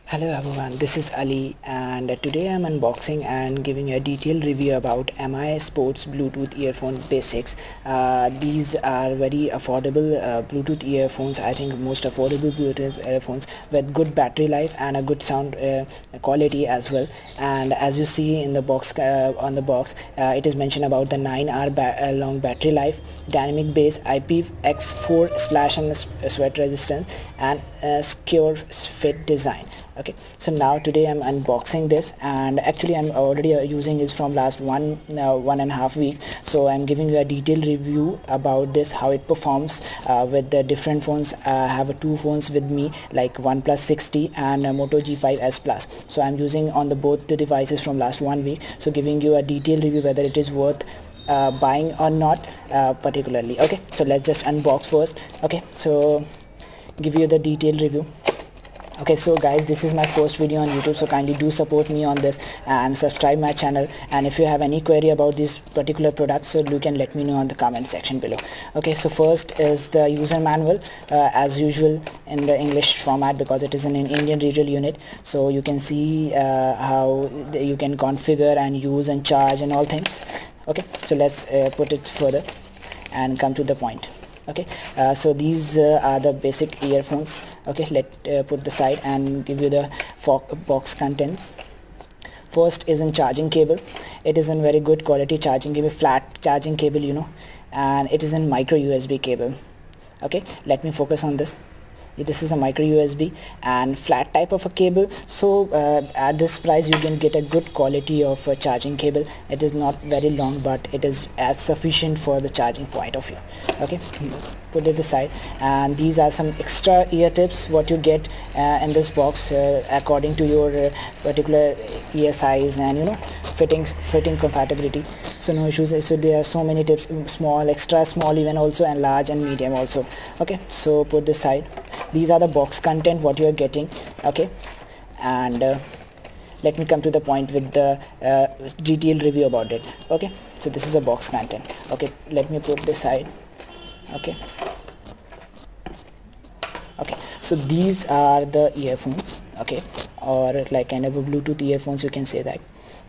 Hello everyone, this is Ali and today I'm unboxing and giving a detailed review about Mi Sports Bluetooth Earphone Basics. These are very affordable Bluetooth earphones. I think most affordable Bluetooth earphones with good battery life and a good sound quality as well. And as you see in the box, on the box, it is mentioned about the 9-hour long battery life, dynamic bass, IPX4 splash and sweat resistance, and secure fit design. Okay, so now today I'm unboxing this, and actually I'm already using it from last one and a half weeks. So I'm giving you a detailed review about this, how it performs with the different phones. I have two phones with me, like OnePlus 60 and Moto G5s Plus. So I'm using on the both the devices from last 1 week, so giving you a detailed review whether it is worth buying or not, particularly. Okay, so let's just unbox first. Okay, so give you the detailed review. Okay, so guys, this is my first video on YouTube, so kindly do support me on this and subscribe my channel. And if you have any query about this particular product, so you can let me know on the comment section below. Okay, so first is the user manual, as usual in the English format, because it is an Indian regional unit. So you can see how you can configure and use and charge and all things. Okay, so let's put it further and come to the point. Okay, so these are the basic earphones. Okay, let put the side and give you the box contents. First is in charging cable. It is in very good quality charging cable, flat charging cable, and it is in micro USB cable. Okay, let me focus on this. This is a micro USB and flat type of a cable, so at this price you can get a good quality of a charging cable. It is not very long, but it is as sufficient for the charging point of view. Okay, put it aside, and these are some extra ear tips what you get in this box, according to your particular ear size and fitting compatibility. So no issues. So there are so many tips, small, extra small even also, and large and medium also. Okay, so put this side. These are the box content what you are getting. Okay, and let me come to the point with the detailed review about it. Okay, so this is a box content. Okay, let me put this side. Okay, so these are the earphones. Okay, or like kind of a Bluetooth earphones, you can say that.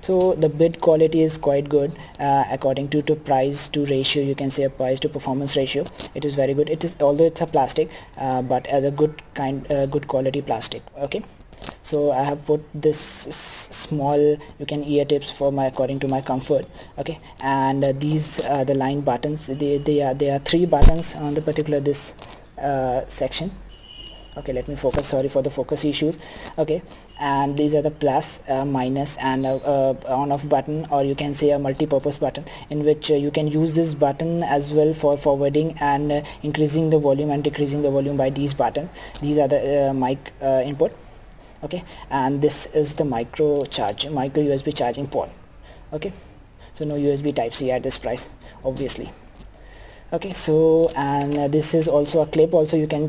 So the build quality is quite good, according to price to ratio, you can say a price to performance ratio. It is very good. It is, although it's a plastic, but as a good quality plastic. Okay, so I have put this small, you can ear tips for my according to my comfort. Okay, and these are the line buttons. There are 3 buttons on the particular this section. Okay, let me focus, sorry for the focus issues. Okay, and these are the plus, minus, and on off button, or you can say a multi-purpose button, in which you can use this button as well for forwarding and increasing the volume and decreasing the volume by these buttons. These are the mic input. Okay, and this is the micro USB charging port. Okay, so no USB Type-C at this price, obviously. Okay, so and this is also a clip. Also you can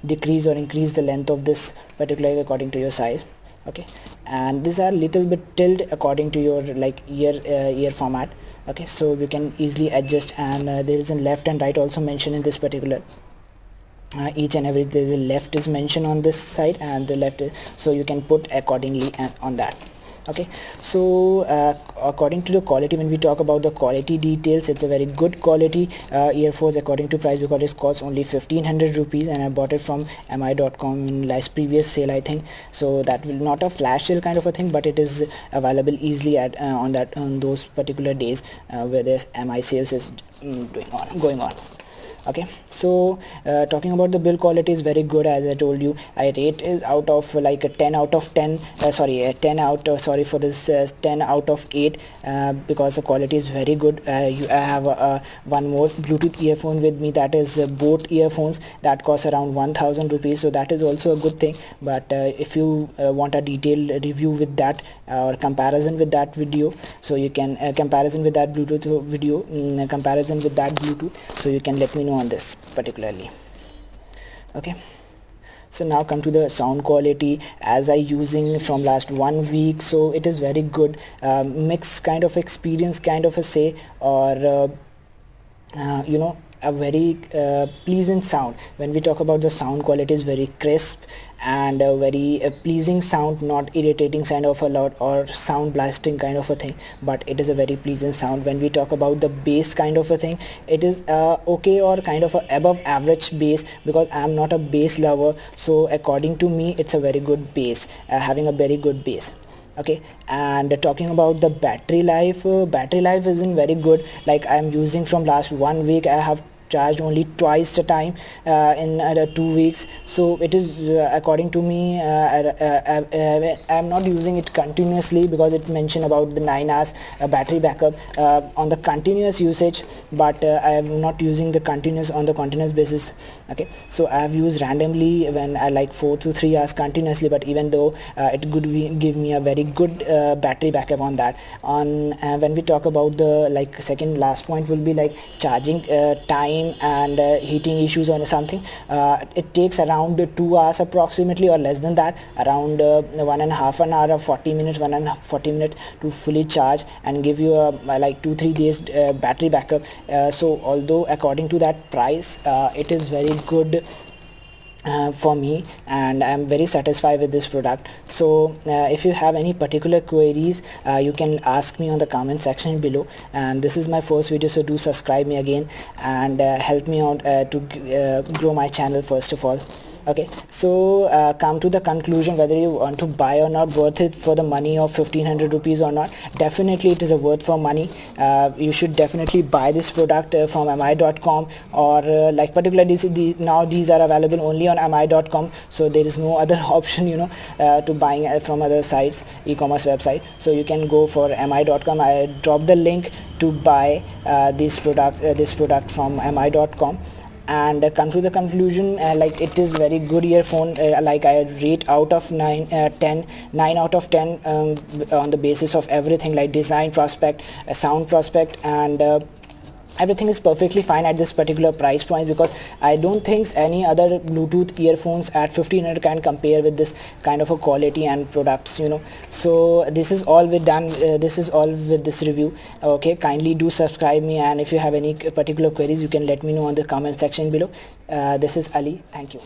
decrease or increase the length of this particularly according to your size. Okay, and these are little bit tilt according to your like ear format. Okay, so you can easily adjust, and there is a left and right also mentioned in this particular. Each and every, the left is mentioned on this side, and the left is, so you can put accordingly on that. Okay, so according to the quality, when we talk about the quality details, it's a very good quality earphones according to price, because it costs only 1500 rupees, and I bought it from mi.com in last previous sale, I think. So that will not a flash sale kind of a thing, but it is available easily at on those particular days where this Mi sales is going on. Okay, so talking about the build quality is very good. As I told you, I rate is out of like a 10 out of 10, sorry for this, 10 out of 8, because the quality is very good. I have one more Bluetooth earphone with me, that is both earphones, that costs around 1000 rupees, so that is also a good thing. But if you want a detailed review with that, or comparison with that video, so you can comparison with that Bluetooth video, comparison with that Bluetooth, so you can let me know on this particularly. Okay, so now come to the sound quality. As I using from last 1 week, so it is very good, mixed kind of experience, kind of a say, or a very pleasant sound. When we talk about the sound quality, is very crisp and a very pleasing sound, not irritating sound of a lot or sound blasting kind of a thing, but it is a very pleasant sound. When we talk about the bass kind of a thing, it is okay or kind of a above average bass, because I am not a bass lover, so according to me it's a very good bass, having a very good bass. Okay, and talking about the battery life isn't very good. Like I am using from last 1 week, I have charged only twice the time in 2 weeks, so it is according to me I am not using it continuously, because it mentioned about the 9 hours battery backup on the continuous usage, but I am not using the continuous basis. Okay, so I have used randomly when I like 4 to 3 hours continuously, but even though it could give me a very good battery backup on that. When we talk about the second last point will be like charging time and heating issues or something. It takes around 2 hours approximately, or less than that, around 1.5 an hour or 40 minutes, 1.40 minutes to fully charge and give you a like 2-3 days battery backup. So although according to that price, it is very good for me, and I'm very satisfied with this product. So if you have any particular queries, you can ask me on the comment section below. And this is my first video, so do subscribe me again and help me out to grow my channel first of all. Okay, so come to the conclusion whether you want to buy or not, worth it for the money of 1500 rupees or not. Definitely it is a worth for money. You should definitely buy this product from mi.com, or like particularly now these are available only on mi.com, so there is no other option, you know, to buying from other sites, e-commerce website. So you can go for mi.com. I drop the link to buy this product from mi.com. And come to the conclusion, like it is very good earphone. Like I rate out of 9 out of 10 on the basis of everything, like design prospect, sound prospect, and everything is perfectly fine at this particular price point, because I don't think any other Bluetooth earphones at 1500 can compare with this kind of a quality and products, you know. So this is all with this review. Okay, kindly do subscribe me, and if you have any particular queries, you can let me know on the comment section below. This is Ali. Thank you.